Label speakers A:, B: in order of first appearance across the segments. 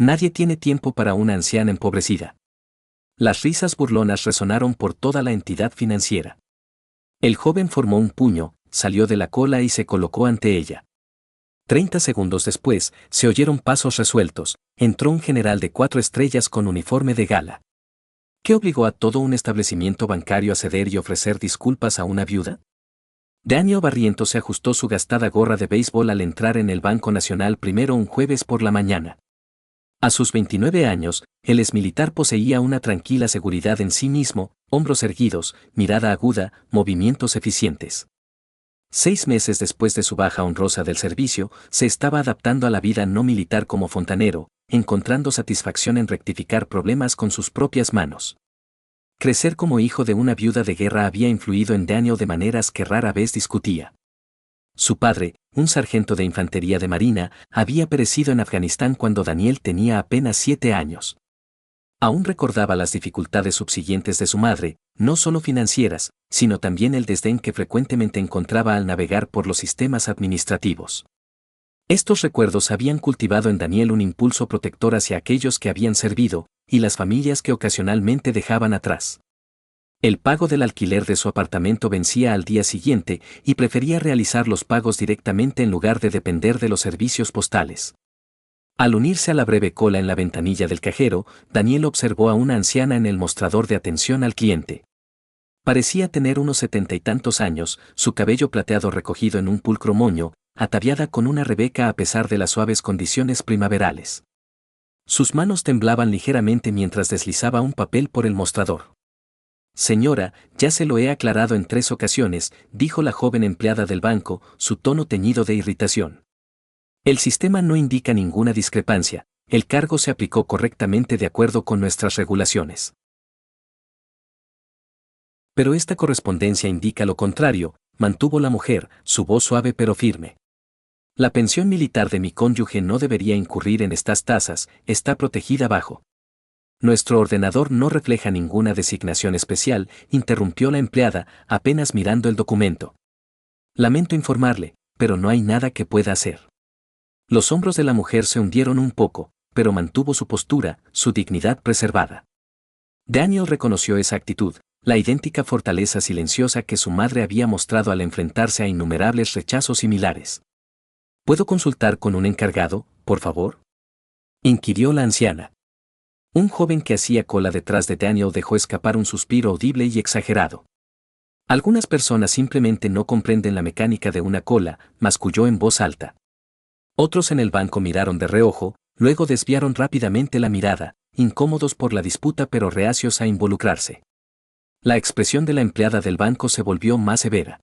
A: Nadie tiene tiempo para una anciana empobrecida. Las risas burlonas resonaron por toda la entidad financiera. El joven formó un puño, salió de la cola y se colocó ante ella. 30 segundos después, se oyeron pasos resueltos. Entró un general de 4 estrellas con uniforme de gala. ¿Qué obligó a todo un establecimiento bancario a ceder y ofrecer disculpas a una viuda? Daniel Barrientos se ajustó su gastada gorra de béisbol al entrar en el Banco Nacional primero un jueves por la mañana. A sus 29 años, el exmilitar poseía una tranquila seguridad en sí mismo, hombros erguidos, mirada aguda, movimientos eficientes. 6 meses después de su baja honrosa del servicio, se estaba adaptando a la vida no militar como fontanero, encontrando satisfacción en rectificar problemas con sus propias manos. Crecer como hijo de una viuda de guerra había influido en Daniel de maneras que rara vez discutía. Su padre, un sargento de infantería de marina, había perecido en Afganistán cuando Daniel tenía apenas 7 años. Aún recordaba las dificultades subsiguientes de su madre, no solo financieras, sino también el desdén que frecuentemente encontraba al navegar por los sistemas administrativos. Estos recuerdos habían cultivado en Daniel un impulso protector hacia aquellos que habían servido, y las familias que ocasionalmente dejaban atrás. El pago del alquiler de su apartamento vencía al día siguiente y prefería realizar los pagos directamente en lugar de depender de los servicios postales. Al unirse a la breve cola en la ventanilla del cajero, Daniel observó a una anciana en el mostrador de atención al cliente. Parecía tener unos 70 y tantos años, su cabello plateado recogido en un pulcro moño, ataviada con una rebeca a pesar de las suaves condiciones primaverales. Sus manos temblaban ligeramente mientras deslizaba un papel por el mostrador. Señora, ya se lo he aclarado en 3 ocasiones, dijo la joven empleada del banco, su tono teñido de irritación. El sistema no indica ninguna discrepancia, el cargo se aplicó correctamente de acuerdo con nuestras regulaciones. Pero esta correspondencia indica lo contrario, mantuvo la mujer, su voz suave pero firme. La pensión militar de mi cónyuge no debería incurrir en estas tasas, está protegida bajo. Nuestro ordenador no refleja ninguna designación especial, interrumpió la empleada, apenas mirando el documento. Lamento informarle, pero no hay nada que pueda hacer. Los hombros de la mujer se hundieron un poco, pero mantuvo su postura, su dignidad preservada. Daniel reconoció esa actitud, la idéntica fortaleza silenciosa que su madre había mostrado al enfrentarse a innumerables rechazos similares. ¿Puedo consultar con un encargado, por favor?, inquirió la anciana. Un joven que hacía cola detrás de Daniel dejó escapar un suspiro audible y exagerado. Algunas personas simplemente no comprenden la mecánica de una cola, masculló en voz alta. Otros en el banco miraron de reojo, luego desviaron rápidamente la mirada, incómodos por la disputa pero reacios a involucrarse. La expresión de la empleada del banco se volvió más severa.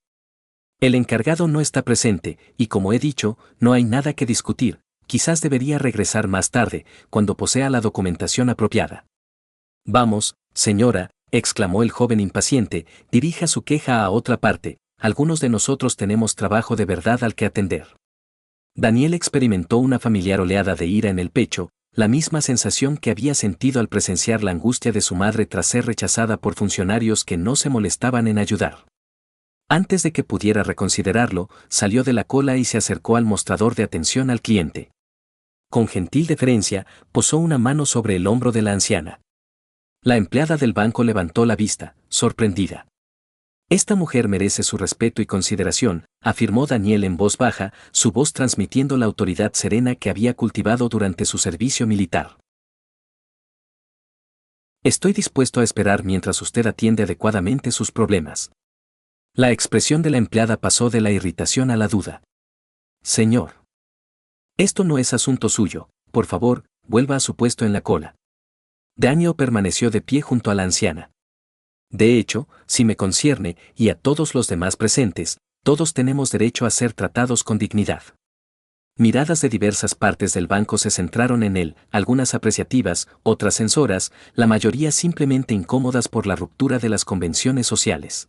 A: El encargado no está presente, y como he dicho, no hay nada que discutir. Quizás debería regresar más tarde, cuando posea la documentación apropiada. Vamos, señora, exclamó el joven impaciente, dirija su queja a otra parte, algunos de nosotros tenemos trabajo de verdad al que atender. Daniel experimentó una familiar oleada de ira en el pecho, la misma sensación que había sentido al presenciar la angustia de su madre tras ser rechazada por funcionarios que no se molestaban en ayudar. Antes de que pudiera reconsiderarlo, salió de la cola y se acercó al mostrador de atención al cliente. Con gentil deferencia, posó una mano sobre el hombro de la anciana. La empleada del banco levantó la vista, sorprendida. Esta mujer merece su respeto y consideración, afirmó Daniel en voz baja, su voz transmitiendo la autoridad serena que había cultivado durante su servicio militar. Estoy dispuesto a esperar mientras usted atiende adecuadamente sus problemas. La expresión de la empleada pasó de la irritación a la duda. Señor. Esto no es asunto suyo, por favor, vuelva a su puesto en la cola. Daniel permaneció de pie junto a la anciana. De hecho, si me concierne, y a todos los demás presentes, todos tenemos derecho a ser tratados con dignidad. Miradas de diversas partes del banco se centraron en él, algunas apreciativas, otras censoras, la mayoría simplemente incómodas por la ruptura de las convenciones sociales.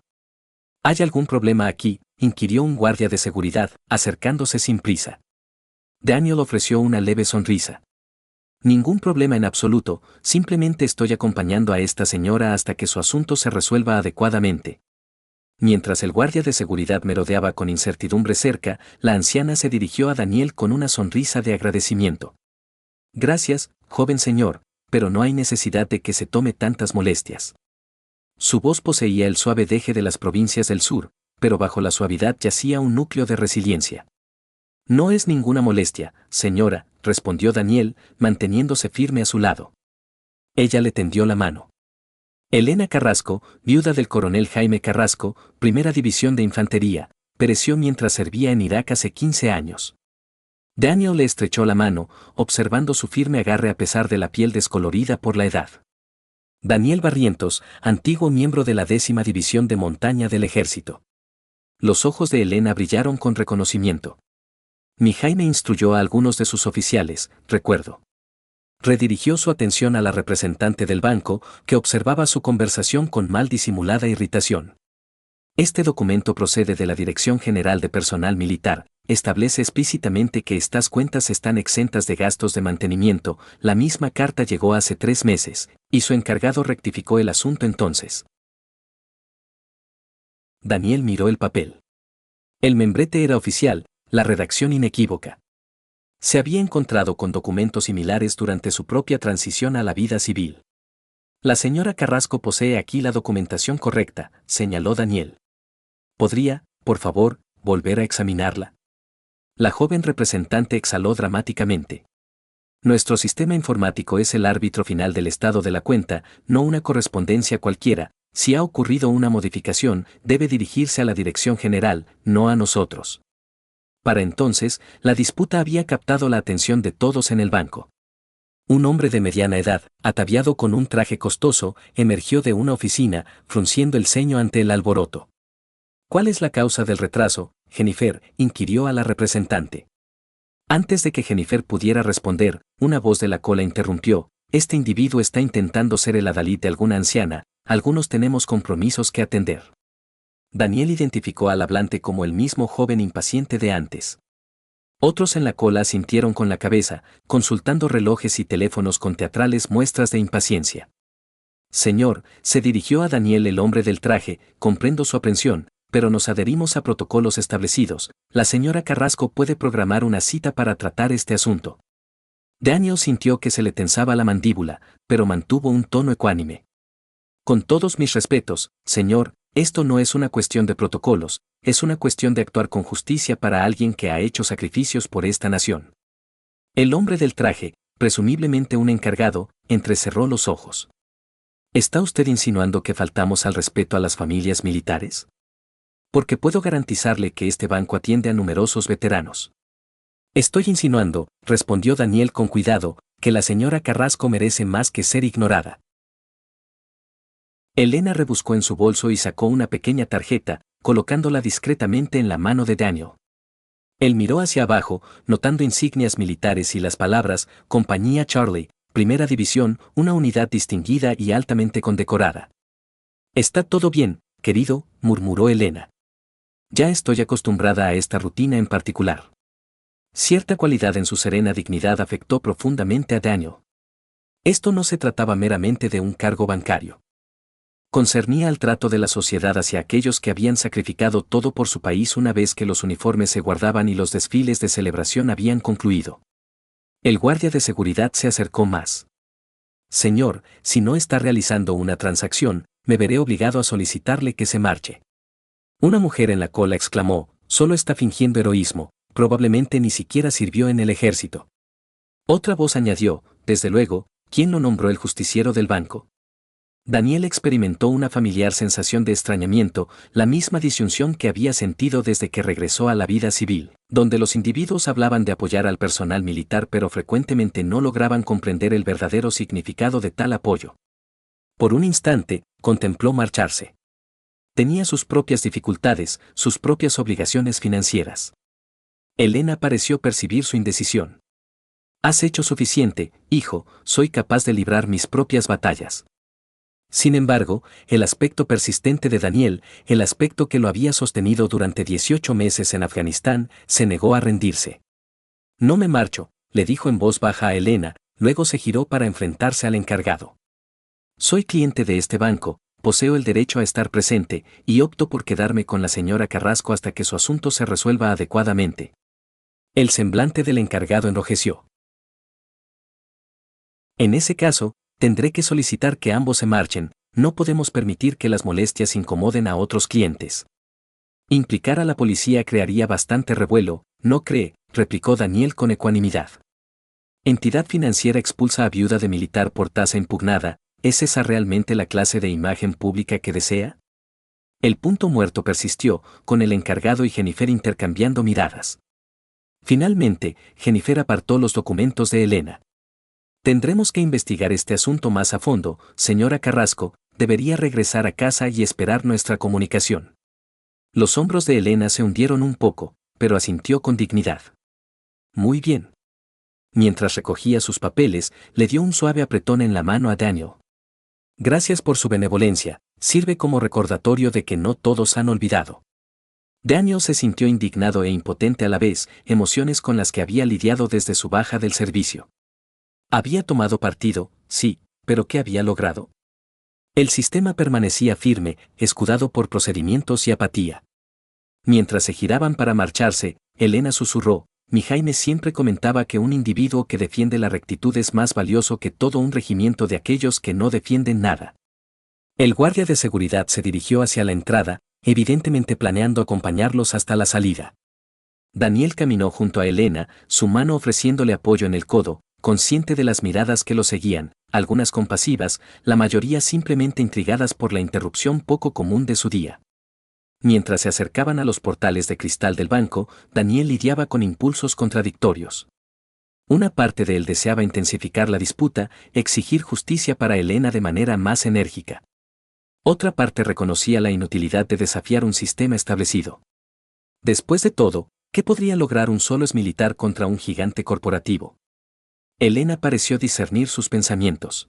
A: ¿Hay algún problema aquí?, inquirió un guardia de seguridad, acercándose sin prisa. Daniel ofreció una leve sonrisa. Ningún problema en absoluto, simplemente estoy acompañando a esta señora hasta que su asunto se resuelva adecuadamente. Mientras el guardia de seguridad merodeaba con incertidumbre cerca, la anciana se dirigió a Daniel con una sonrisa de agradecimiento. Gracias, joven señor, pero no hay necesidad de que se tome tantas molestias. Su voz poseía el suave deje de las provincias del sur, pero bajo la suavidad yacía un núcleo de resiliencia. No es ninguna molestia, señora, respondió Daniel, manteniéndose firme a su lado. Ella le tendió la mano. Elena Carrasco, viuda del coronel Jaime Carrasco, primera división de infantería, pereció mientras servía en Irak hace 15 años. Daniel le estrechó la mano, observando su firme agarre a pesar de la piel descolorida por la edad. Daniel Barrientos, antiguo miembro de la 10ª División de Montaña del Ejército. Los ojos de Elena brillaron con reconocimiento. Mi Jaime instruyó a algunos de sus oficiales, recuerdo. Redirigió su atención a la representante del banco, que observaba su conversación con mal disimulada irritación. Este documento procede de la Dirección General de Personal Militar, establece explícitamente que estas cuentas están exentas de gastos de mantenimiento. La misma carta llegó hace 3 meses, y su encargado rectificó el asunto entonces. Daniel miró el papel. El membrete era oficial, la redacción inequívoca. Se había encontrado con documentos similares durante su propia transición a la vida civil. La señora Carrasco posee aquí la documentación correcta, señaló Daniel. ¿Podría, por favor, volver a examinarla? La joven representante exhaló dramáticamente. Nuestro sistema informático es el árbitro final del estado de la cuenta, no una correspondencia cualquiera. Si ha ocurrido una modificación, debe dirigirse a la dirección general, no a nosotros. Para entonces, la disputa había captado la atención de todos en el banco. Un hombre de mediana edad, ataviado con un traje costoso, emergió de una oficina, frunciendo el ceño ante el alboroto. ¿Cuál es la causa del retraso, Jennifer?, inquirió a la representante. Antes de que Jennifer pudiera responder, una voz de la cola interrumpió: este individuo está intentando ser el adalid de alguna anciana, algunos tenemos compromisos que atender. Daniel identificó al hablante como el mismo joven impaciente de antes. Otros en la cola asintieron con la cabeza, consultando relojes y teléfonos con teatrales muestras de impaciencia. Señor, se dirigió a Daniel el hombre del traje, comprendo su aprensión, pero nos adherimos a protocolos establecidos. La señora Carrasco puede programar una cita para tratar este asunto. Daniel sintió que se le tensaba la mandíbula, pero mantuvo un tono ecuánime. Con todos mis respetos, señor, esto no es una cuestión de protocolos, es una cuestión de actuar con justicia para alguien que ha hecho sacrificios por esta nación. El hombre del traje, presumiblemente un encargado, entrecerró los ojos. ¿Está usted insinuando que faltamos al respeto a las familias militares? Porque puedo garantizarle que este banco atiende a numerosos veteranos. Estoy insinuando, respondió Daniel con cuidado, que la señora Carrasco merece más que ser ignorada. Elena rebuscó en su bolso y sacó una pequeña tarjeta, colocándola discretamente en la mano de Daniel. Él miró hacia abajo, notando insignias militares y las palabras Compañía Charlie, Primera División, una unidad distinguida y altamente condecorada. Está todo bien, querido, murmuró Elena. Ya estoy acostumbrada a esta rutina en particular. Cierta cualidad en su serena dignidad afectó profundamente a Daniel. Esto no se trataba meramente de un cargo bancario. Concernía al trato de la sociedad hacia aquellos que habían sacrificado todo por su país una vez que los uniformes se guardaban y los desfiles de celebración habían concluido. El guardia de seguridad se acercó más. Señor, si no está realizando una transacción, me veré obligado a solicitarle que se marche. Una mujer en la cola exclamó: solo está fingiendo heroísmo, probablemente ni siquiera sirvió en el ejército. Otra voz añadió: desde luego, ¿quién lo nombró el justiciero del banco? Daniel experimentó una familiar sensación de extrañamiento, la misma disyunción que había sentido desde que regresó a la vida civil, donde los individuos hablaban de apoyar al personal militar pero frecuentemente no lograban comprender el verdadero significado de tal apoyo. Por un instante, contempló marcharse. Tenía sus propias dificultades, sus propias obligaciones financieras. Elena pareció percibir su indecisión. Has hecho suficiente, hijo, soy capaz de librar mis propias batallas. Sin embargo, el aspecto persistente de Daniel, el aspecto que lo había sostenido durante 18 meses en Afganistán, se negó a rendirse. No me marcho, le dijo en voz baja a Elena, luego se giró para enfrentarse al encargado. Soy cliente de este banco, poseo el derecho a estar presente, y opto por quedarme con la señora Carrasco hasta que su asunto se resuelva adecuadamente. El semblante del encargado enrojeció. En ese caso, tendré que solicitar que ambos se marchen, no podemos permitir que las molestias incomoden a otros clientes. Implicar a la policía crearía bastante revuelo, ¿no cree?, replicó Daniel con ecuanimidad. Entidad financiera expulsa a viuda de militar por tasa impugnada, ¿es esa realmente la clase de imagen pública que desea? El punto muerto persistió, con el encargado y Jennifer intercambiando miradas. Finalmente, Jennifer apartó los documentos de Elena. Tendremos que investigar este asunto más a fondo, señora Carrasco, debería regresar a casa y esperar nuestra comunicación. Los hombros de Elena se hundieron un poco, pero asintió con dignidad. Muy bien. Mientras recogía sus papeles, le dio un suave apretón en la mano a Daniel. Gracias por su benevolencia, sirve como recordatorio de que no todos han olvidado. Daniel se sintió indignado e impotente a la vez, emociones con las que había lidiado desde su baja del servicio. Había tomado partido, sí, pero ¿qué había logrado? El sistema permanecía firme, escudado por procedimientos y apatía. Mientras se giraban para marcharse, Elena susurró, mi Jaime siempre comentaba que un individuo que defiende la rectitud es más valioso que todo un regimiento de aquellos que no defienden nada. El guardia de seguridad se dirigió hacia la entrada, evidentemente planeando acompañarlos hasta la salida. Daniel caminó junto a Elena, su mano ofreciéndole apoyo en el codo, consciente de las miradas que lo seguían, algunas compasivas, la mayoría simplemente intrigadas por la interrupción poco común de su día. Mientras se acercaban a los portales de cristal del banco, Daniel lidiaba con impulsos contradictorios. Una parte de él deseaba intensificar la disputa, exigir justicia para Elena de manera más enérgica. Otra parte reconocía la inutilidad de desafiar un sistema establecido. Después de todo, ¿qué podría lograr un solo exmilitar contra un gigante corporativo? Elena pareció discernir sus pensamientos.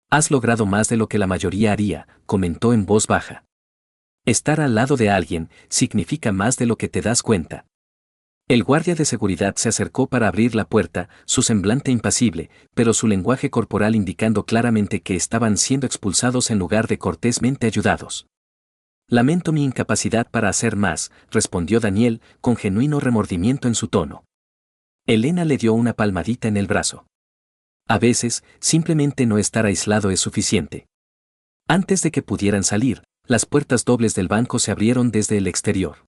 A: Has logrado más de lo que la mayoría haría, comentó en voz baja. Estar al lado de alguien significa más de lo que te das cuenta. El guardia de seguridad se acercó para abrir la puerta, su semblante impasible, pero su lenguaje corporal indicando claramente que estaban siendo expulsados en lugar de cortésmente ayudados. Lamento mi incapacidad para hacer más, respondió Daniel, con genuino remordimiento en su tono. Elena le dio una palmadita en el brazo. A veces, simplemente no estar aislado es suficiente. Antes de que pudieran salir, las puertas dobles del banco se abrieron desde el exterior.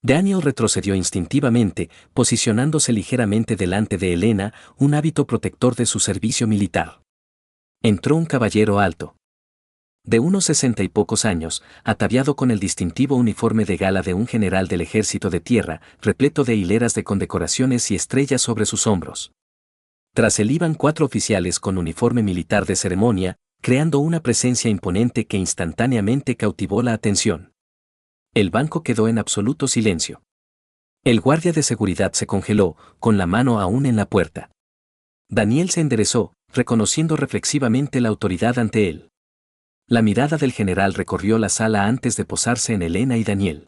A: Daniel retrocedió instintivamente, posicionándose ligeramente delante de Elena, un hábito protector de su servicio militar. Entró un caballero alto. De unos 60 y pocos años, ataviado con el distintivo uniforme de gala de un general del ejército de tierra, repleto de hileras de condecoraciones y estrellas sobre sus hombros. Tras él iban 4 oficiales con uniforme militar de ceremonia, creando una presencia imponente que instantáneamente cautivó la atención. El banco quedó en absoluto silencio. El guardia de seguridad se congeló, con la mano aún en la puerta. Daniel se enderezó, reconociendo reflexivamente la autoridad ante él. La mirada del general recorrió la sala antes de posarse en Elena y Daniel.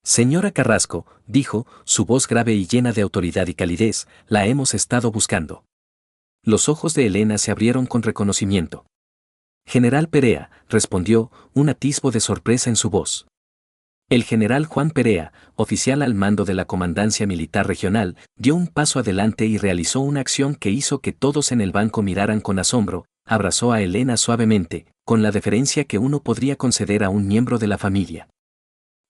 A: Señora Carrasco, dijo, su voz grave y llena de autoridad y calidez, la hemos estado buscando. Los ojos de Elena se abrieron con reconocimiento. General Perea, respondió, un atisbo de sorpresa en su voz. El general Juan Perea, oficial al mando de la Comandancia Militar Regional, dio un paso adelante y realizó una acción que hizo que todos en el banco miraran con asombro, abrazó a Elena suavemente, con la deferencia que uno podría conceder a un miembro de la familia.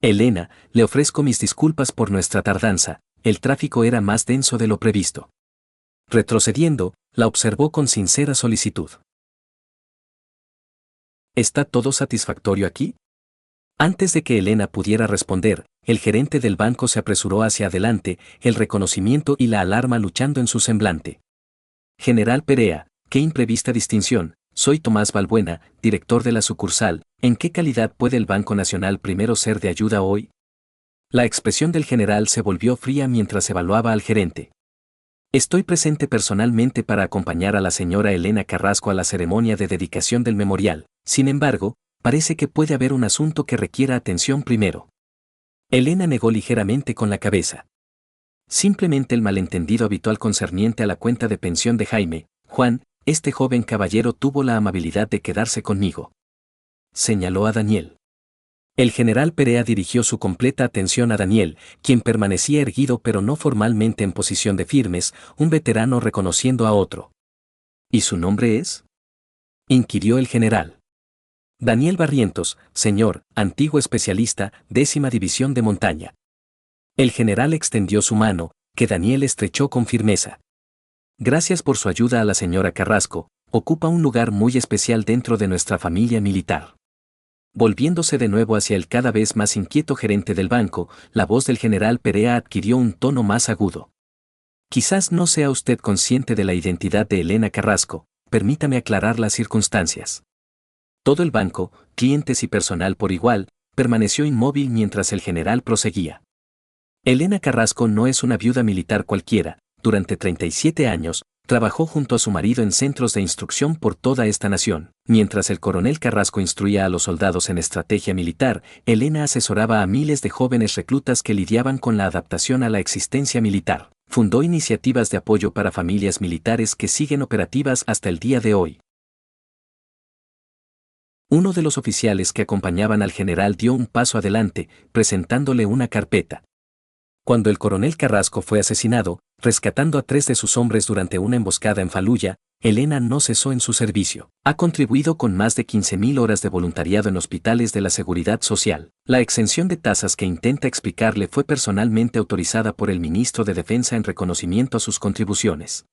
A: Elena, le ofrezco mis disculpas por nuestra tardanza, el tráfico era más denso de lo previsto. Retrocediendo, la observó con sincera solicitud. ¿Está todo satisfactorio aquí? Antes de que Elena pudiera responder, el gerente del banco se apresuró hacia adelante, el reconocimiento y la alarma luchando en su semblante. General Perea, qué imprevista distinción, soy Tomás Balbuena, director de la sucursal, ¿en qué calidad puede el Banco Nacional primero ser de ayuda hoy? La expresión del general se volvió fría mientras evaluaba al gerente. Estoy presente personalmente para acompañar a la señora Elena Carrasco a la ceremonia de dedicación del memorial, sin embargo, parece que puede haber un asunto que requiera atención primero. Elena negó ligeramente con la cabeza. Simplemente el malentendido habitual concerniente a la cuenta de pensión de Jaime, Juan, este joven caballero tuvo la amabilidad de quedarse conmigo. Señaló a Daniel. El general Perea dirigió su completa atención a Daniel, quien permanecía erguido pero no formalmente en posición de firmes, un veterano reconociendo a otro. ¿Y su nombre es? Inquirió el general. Daniel Barrientos, señor, antiguo especialista, 10ª División de Montaña. El general extendió su mano, que Daniel estrechó con firmeza. Gracias por su ayuda a la señora Carrasco, ocupa un lugar muy especial dentro de nuestra familia militar. Volviéndose de nuevo hacia el cada vez más inquieto gerente del banco, la voz del general Perea adquirió un tono más agudo. Quizás no sea usted consciente de la identidad de Elena Carrasco, permítame aclarar las circunstancias. Todo el banco, clientes y personal por igual, permaneció inmóvil mientras el general proseguía. Elena Carrasco no es una viuda militar cualquiera, durante 37 años, trabajó junto a su marido en centros de instrucción por toda esta nación. Mientras el coronel Carrasco instruía a los soldados en estrategia militar, Elena asesoraba a miles de jóvenes reclutas que lidiaban con la adaptación a la existencia militar. Fundó iniciativas de apoyo para familias militares que siguen operativas hasta el día de hoy. Uno de los oficiales que acompañaban al general dio un paso adelante, presentándole una carpeta. Cuando el coronel Carrasco fue asesinado, rescatando a 3 de sus hombres durante una emboscada en Faluya, Elena no cesó en su servicio. Ha contribuido con más de 15.000 horas de voluntariado en hospitales de la Seguridad Social. La exención de tasas que intenta explicarle fue personalmente autorizada por el ministro de Defensa en reconocimiento a sus contribuciones.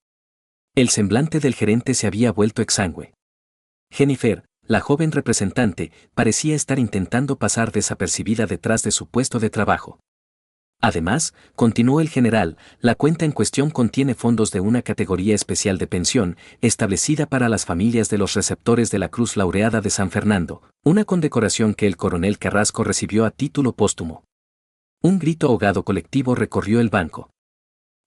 A: El semblante del gerente se había vuelto exangüe. Jennifer, la joven representante, parecía estar intentando pasar desapercibida detrás de su puesto de trabajo. Además, continuó el general, la cuenta en cuestión contiene fondos de una categoría especial de pensión, establecida para las familias de los receptores de la Cruz Laureada de San Fernando, una condecoración que el coronel Carrasco recibió a título póstumo. Un grito ahogado colectivo recorrió el banco.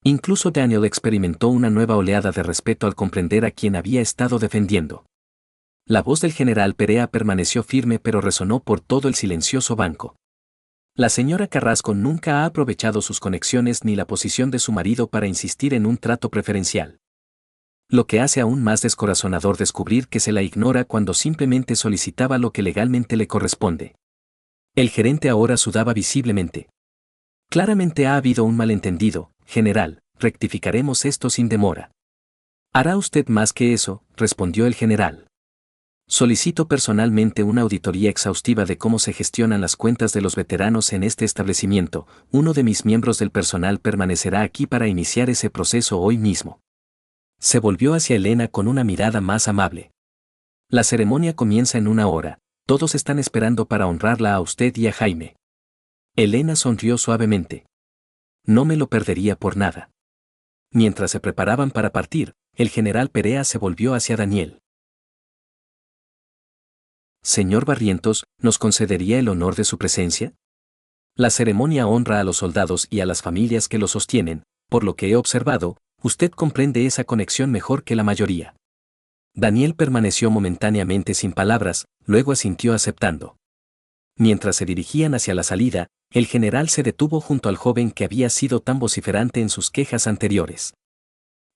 A: Incluso Daniel experimentó una nueva oleada de respeto al comprender a quien había estado defendiendo. La voz del general Perea permaneció firme pero resonó por todo el silencioso banco. La señora Carrasco nunca ha aprovechado sus conexiones ni la posición de su marido para insistir en un trato preferencial. Lo que hace aún más descorazonador descubrir que se la ignora cuando simplemente solicitaba lo que legalmente le corresponde. El gerente ahora sudaba visiblemente. Claramente ha habido un malentendido, general, rectificaremos esto sin demora. Hará usted más que eso, respondió el general. Solicito personalmente una auditoría exhaustiva de cómo se gestionan las cuentas de los veteranos en este establecimiento. Uno de mis miembros del personal permanecerá aquí para iniciar ese proceso hoy mismo. Se volvió hacia Elena con una mirada más amable. La ceremonia comienza en 1 hora. Todos están esperando para honrarla a usted y a Jaime. Elena sonrió suavemente. No me lo perdería por nada. Mientras se preparaban para partir, el general Perea se volvió hacia Daniel. Señor Barrientos, ¿nos concedería el honor de su presencia? La ceremonia honra a los soldados y a las familias que los sostienen, por lo que he observado, usted comprende esa conexión mejor que la mayoría. Daniel permaneció momentáneamente sin palabras, luego asintió aceptando. Mientras se dirigían hacia la salida, el general se detuvo junto al joven que había sido tan vociferante en sus quejas anteriores.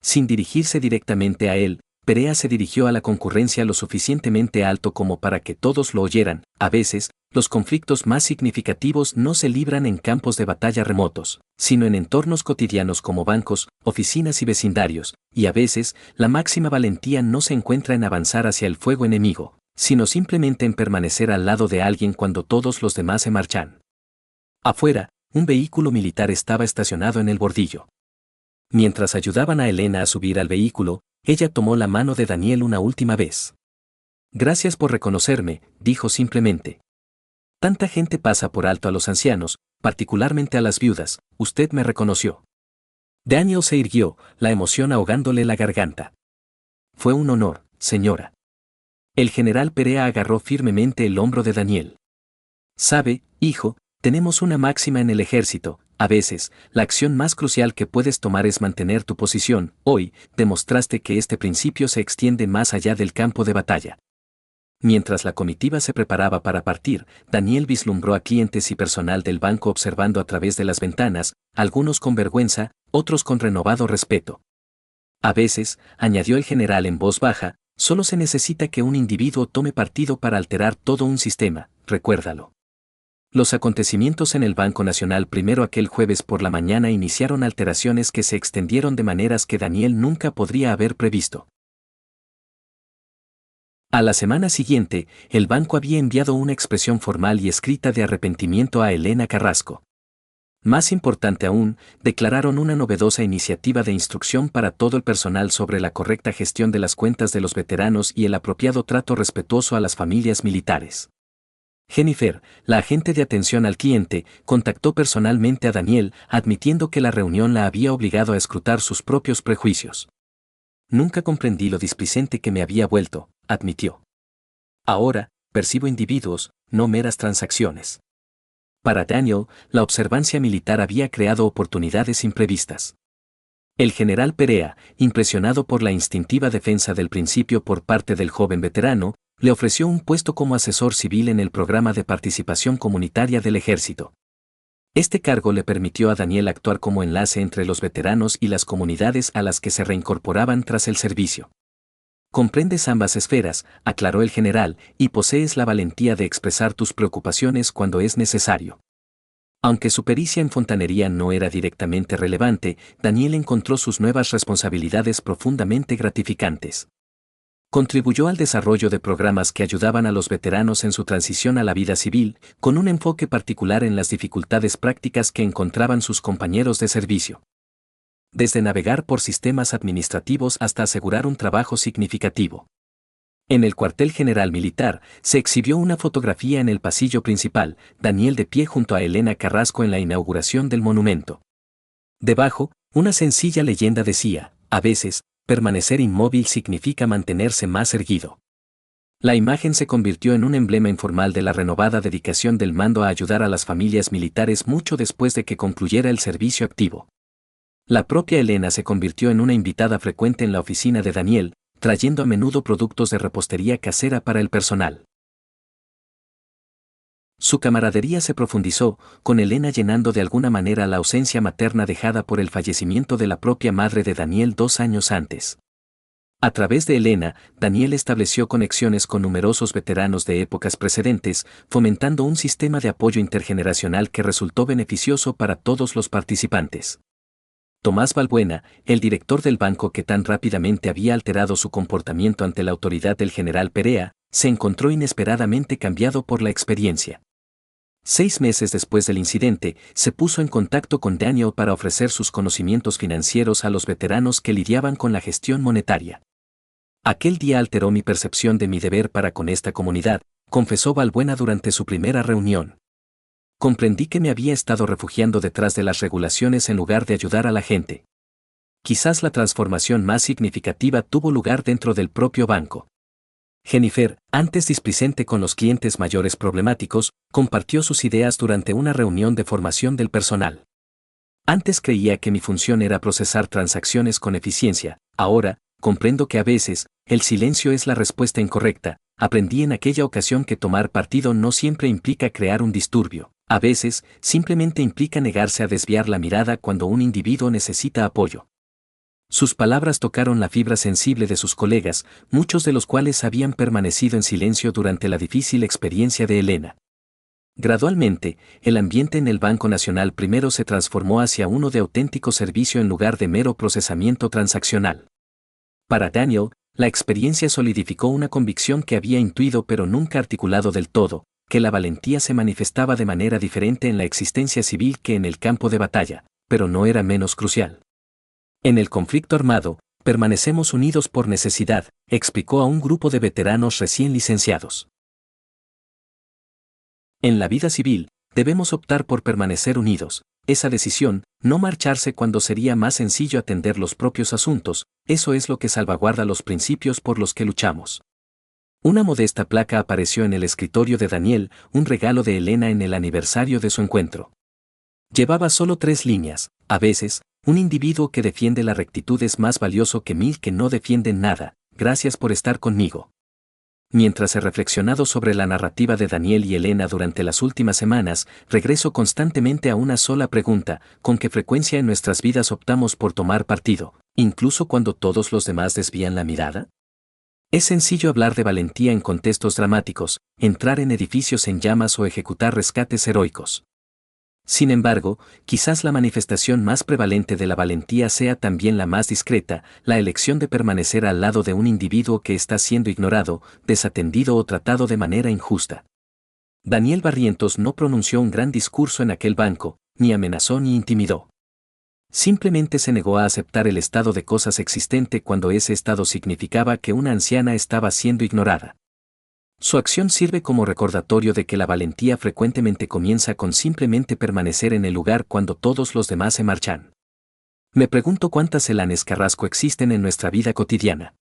A: Sin dirigirse directamente a él, Perea se dirigió a la concurrencia lo suficientemente alto como para que todos lo oyeran. A veces, los conflictos más significativos no se libran en campos de batalla remotos, sino en entornos cotidianos como bancos, oficinas y vecindarios, y a veces, la máxima valentía no se encuentra en avanzar hacia el fuego enemigo, sino simplemente en permanecer al lado de alguien cuando todos los demás se marchan. Afuera, un vehículo militar estaba estacionado en el bordillo. Mientras ayudaban a Elena a subir al vehículo, ella tomó la mano de Daniel una última vez. Gracias por reconocerme, dijo simplemente. Tanta gente pasa por alto a los ancianos, particularmente a las viudas, usted me reconoció. Daniel se irguió, la emoción ahogándole la garganta. Fue un honor, señora. El general Perea agarró firmemente el hombro de Daniel. Sabe, hijo, tenemos una máxima en el ejército. A veces, la acción más crucial que puedes tomar es mantener tu posición. Hoy, demostraste que este principio se extiende más allá del campo de batalla. Mientras la comitiva se preparaba para partir, Daniel vislumbró a clientes y personal del banco observando a través de las ventanas, algunos con vergüenza, otros con renovado respeto. A veces, añadió el general en voz baja, solo se necesita que un individuo tome partido para alterar todo un sistema, recuérdalo. Los acontecimientos en el Banco Nacional primero aquel jueves por la mañana iniciaron alteraciones que se extendieron de maneras que Daniel nunca podría haber previsto. A la semana siguiente, el banco había enviado una expresión formal y escrita de arrepentimiento a Elena Carrasco. Más importante aún, declararon una novedosa iniciativa de instrucción para todo el personal sobre la correcta gestión de las cuentas de los veteranos y el apropiado trato respetuoso a las familias militares. Jennifer, la agente de atención al cliente, contactó personalmente a Daniel, admitiendo que la reunión la había obligado a escrutar sus propios prejuicios. Nunca comprendí lo displicente que me había vuelto, admitió. Ahora, percibo individuos, no meras transacciones. Para Daniel, la observancia militar había creado oportunidades imprevistas. El general Perea, impresionado por la instintiva defensa del principio por parte del joven veterano, le ofreció un puesto como asesor civil en el programa de participación comunitaria del ejército. Este cargo le permitió a Daniel actuar como enlace entre los veteranos y las comunidades a las que se reincorporaban tras el servicio. Comprendes ambas esferas, aclaró el general, y posees la valentía de expresar tus preocupaciones cuando es necesario. Aunque su pericia en fontanería no era directamente relevante, Daniel encontró sus nuevas responsabilidades profundamente gratificantes. Contribuyó al desarrollo de programas que ayudaban a los veteranos en su transición a la vida civil, con un enfoque particular en las dificultades prácticas que encontraban sus compañeros de servicio. Desde navegar por sistemas administrativos hasta asegurar un trabajo significativo. En el cuartel general militar, se exhibió una fotografía en el pasillo principal, Daniel de pie junto a Elena Carrasco en la inauguración del monumento. Debajo, una sencilla leyenda decía, a veces, permanecer inmóvil significa mantenerse más erguido. La imagen se convirtió en un emblema informal de la renovada dedicación del mando a ayudar a las familias militares mucho después de que concluyera el servicio activo. La propia Elena se convirtió en una invitada frecuente en la oficina de Daniel, trayendo a menudo productos de repostería casera para el personal. Su camaradería se profundizó, con Elena llenando de alguna manera la ausencia materna dejada por el fallecimiento de la propia madre de Daniel 2 años antes. A través de Elena, Daniel estableció conexiones con numerosos veteranos de épocas precedentes, fomentando un sistema de apoyo intergeneracional que resultó beneficioso para todos los participantes. Tomás Balbuena, el director del banco que tan rápidamente había alterado su comportamiento ante la autoridad del general Perea, se encontró inesperadamente cambiado por la experiencia. 6 meses después del incidente, se puso en contacto con Daniel para ofrecer sus conocimientos financieros a los veteranos que lidiaban con la gestión monetaria. Aquel día alteró mi percepción de mi deber para con esta comunidad, confesó Balbuena durante su primera reunión. Comprendí que me había estado refugiando detrás de las regulaciones en lugar de ayudar a la gente. Quizás la transformación más significativa tuvo lugar dentro del propio banco. Jennifer, antes displicente con los clientes mayores problemáticos, compartió sus ideas durante una reunión de formación del personal. Antes creía que mi función era procesar transacciones con eficiencia, ahora, comprendo que a veces, el silencio es la respuesta incorrecta. Aprendí en aquella ocasión que tomar partido no siempre implica crear un disturbio, a veces, simplemente implica negarse a desviar la mirada cuando un individuo necesita apoyo. Sus palabras tocaron la fibra sensible de sus colegas, muchos de los cuales habían permanecido en silencio durante la difícil experiencia de Elena. Gradualmente, el ambiente en el Banco Nacional primero se transformó hacia uno de auténtico servicio en lugar de mero procesamiento transaccional. Para Daniel, la experiencia solidificó una convicción que había intuido pero nunca articulado del todo, que la valentía se manifestaba de manera diferente en la existencia civil que en el campo de batalla, pero no era menos crucial. En el conflicto armado, permanecemos unidos por necesidad, explicó a un grupo de veteranos recién licenciados. En la vida civil, debemos optar por permanecer unidos. Esa decisión, no marcharse cuando sería más sencillo atender los propios asuntos, eso es lo que salvaguarda los principios por los que luchamos. Una modesta placa apareció en el escritorio de Daniel, un regalo de Elena en el aniversario de su encuentro. Llevaba solo 3 líneas, a veces, un individuo que defiende la rectitud es más valioso que 1000 que no defienden nada, gracias por estar conmigo. Mientras he reflexionado sobre la narrativa de Daniel y Elena durante las últimas semanas, regreso constantemente a una sola pregunta: ¿con qué frecuencia en nuestras vidas optamos por tomar partido, incluso cuando todos los demás desvían la mirada? Es sencillo hablar de valentía en contextos dramáticos, entrar en edificios en llamas o ejecutar rescates heroicos. Sin embargo, quizás la manifestación más prevalente de la valentía sea también la más discreta, la elección de permanecer al lado de un individuo que está siendo ignorado, desatendido o tratado de manera injusta. Daniel Barrientos no pronunció un gran discurso en aquel banco, ni amenazó ni intimidó. Simplemente se negó a aceptar el estado de cosas existente cuando ese estado significaba que una anciana estaba siendo ignorada. Su acción sirve como recordatorio de que la valentía frecuentemente comienza con simplemente permanecer en el lugar cuando todos los demás se marchan. Me pregunto cuántas Elanes Carrasco existen en nuestra vida cotidiana.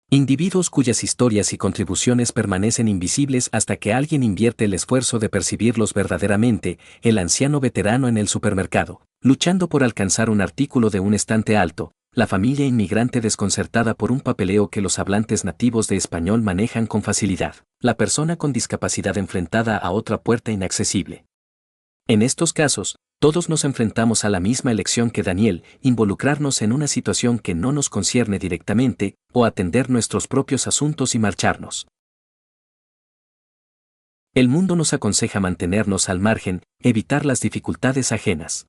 A: Individuos cuyas historias y contribuciones permanecen invisibles hasta que alguien invierte el esfuerzo de percibirlos verdaderamente, el anciano veterano en el supermercado, luchando por alcanzar un artículo de un estante alto, la familia inmigrante desconcertada por un papeleo que los hablantes nativos de español manejan con facilidad, la persona con discapacidad enfrentada a otra puerta inaccesible. En estos casos, todos nos enfrentamos a la misma elección que Daniel, involucrarnos en una situación que no nos concierne directamente, o atender nuestros propios asuntos y marcharnos. El mundo nos aconseja mantenernos al margen, evitar las dificultades ajenas.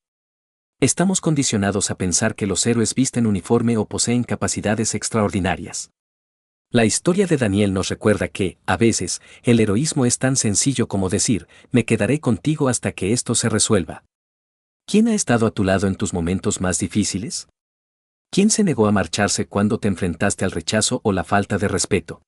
A: Estamos condicionados a pensar que los héroes visten uniforme o poseen capacidades extraordinarias. La historia de Daniel nos recuerda que, a veces, el heroísmo es tan sencillo como decir, me quedaré contigo hasta que esto se resuelva. ¿Quién ha estado a tu lado en tus momentos más difíciles? ¿Quién se negó a marcharse cuando te enfrentaste al rechazo o la falta de respeto?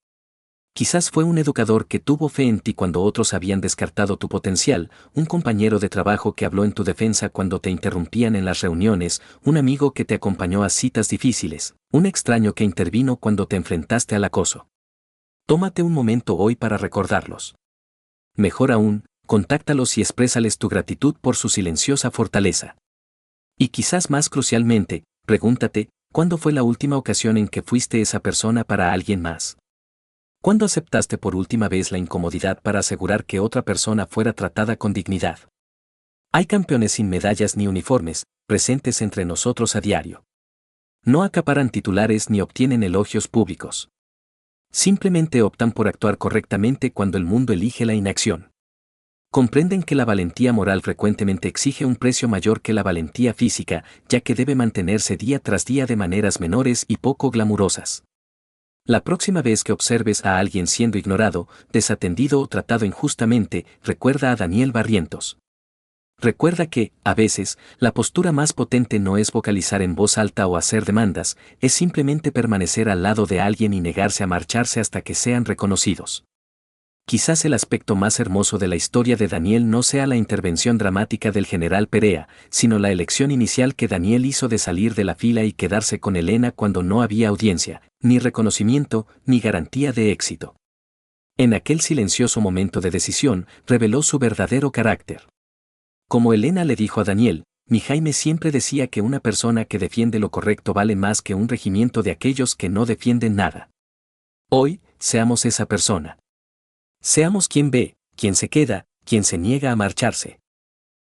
A: Quizás fue un educador que tuvo fe en ti cuando otros habían descartado tu potencial, un compañero de trabajo que habló en tu defensa cuando te interrumpían en las reuniones, un amigo que te acompañó a citas difíciles, un extraño que intervino cuando te enfrentaste al acoso. Tómate un momento hoy para recordarlos. Mejor aún, contáctalos y exprésales tu gratitud por su silenciosa fortaleza. Y quizás más crucialmente, pregúntate, ¿cuándo fue la última ocasión en que fuiste esa persona para alguien más? ¿Cuándo aceptaste por última vez la incomodidad para asegurar que otra persona fuera tratada con dignidad? Hay campeones sin medallas ni uniformes, presentes entre nosotros a diario. No acaparan titulares ni obtienen elogios públicos. Simplemente optan por actuar correctamente cuando el mundo elige la inacción. Comprenden que la valentía moral frecuentemente exige un precio mayor que la valentía física, ya que debe mantenerse día tras día de maneras menores y poco glamurosas. La próxima vez que observes a alguien siendo ignorado, desatendido o tratado injustamente, recuerda a Daniel Barrientos. Recuerda que, a veces, la postura más potente no es vocalizar en voz alta o hacer demandas, es simplemente permanecer al lado de alguien y negarse a marcharse hasta que sean reconocidos. Quizás el aspecto más hermoso de la historia de Daniel no sea la intervención dramática del general Perea, sino la elección inicial que Daniel hizo de salir de la fila y quedarse con Elena cuando no había audiencia, ni reconocimiento, ni garantía de éxito. En aquel silencioso momento de decisión, reveló su verdadero carácter. Como Elena le dijo a Daniel, mi Jaime siempre decía que una persona que defiende lo correcto vale más que un regimiento de aquellos que no defienden nada. Hoy, seamos esa persona. Seamos quien ve, quien se queda, quien se niega a marcharse.